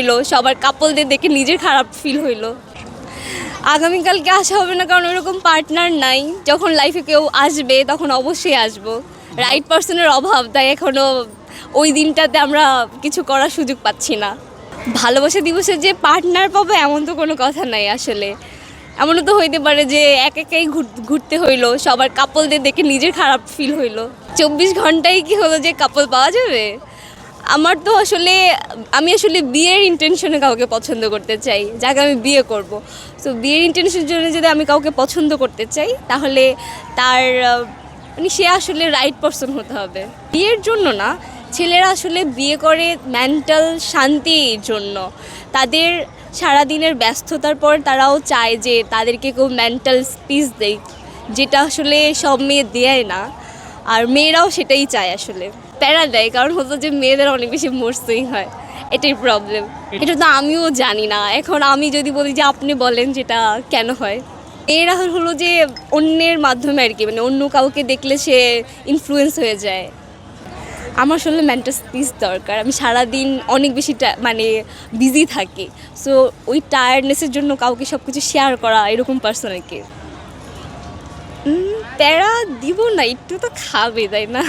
হইলো, সবার কাপলদের দেখে নিজের খারাপ ফিল হইলো। আগামীকালকে আসা হবে না, কারণ ওরকম পার্টনার নাই। যখন লাইফে কেউ আসবে তখন অবশ্যই আসবো। রাইট পার্সনের অভাব, তাই এখনও ওই দিনটাতে আমরা কিছু করার সুযোগ পাচ্ছি না। ভালোবাসা দিবসে যে পার্টনার পাবো এমন তো কোনো কথা নাই আসলে। এমনও তো হইতে পারে যে একাই ঘুরতে হইলো, সবার কাপলদের দেখে নিজের খারাপ ফিল হইলো। 24 ঘন্টায় কি হলো যে কাপল পাওয়া যাবে? আমার তো আসলে আমি বিয়ের ইন্টেনশনে কাউকে পছন্দ করতে চাই, যাকে আমি বিয়ে করব। সো বিয়ের ইন্টেনশনের জন্য যদি আমি কাউকে পছন্দ করতে চাই, তাহলে তার মানে সে আসলে রাইট পারসন হতে হবে। বিয়ের জন্য না, ছেলেরা আসলে বিয়ে করে মেন্টাল শান্তির জন্য। তাদের সারাদিনের ব্যস্ততার পর তারাও চায় যে তাদেরকে কেউ মেন্টাল পিস দেয়, যেটা আসলে সব মেয়ে দেয় না। আর মেয়েরাও সেটাই চায়, আসলে প্যারা দেয়, কারণ হতো যে মেয়েদের অনেক বেশি মোর্সিং হয়, এটাই প্রবলেম। এটা তো আমিও জানি না, এখন আমি যদি বলি যে আপনি বলেন যেটা কেন হয়। এরা হলো যে অন্যের মাধ্যমে আর কি, মানে অন্য কাউকে দেখলে সে ইনফ্লুয়েন্স হয়ে যায়। আমার আসলে মেন্টাল পিস দরকার। আমি সারাদিন অনেক বেশি মানে বিজি থাকি। সো ওই টায়ার্ডনেসের জন্য কাউকে সব কিছু শেয়ার করা, এরকম পার্সন আর কি। প্যারা দিব না, একটু তো খাবে, তাই না?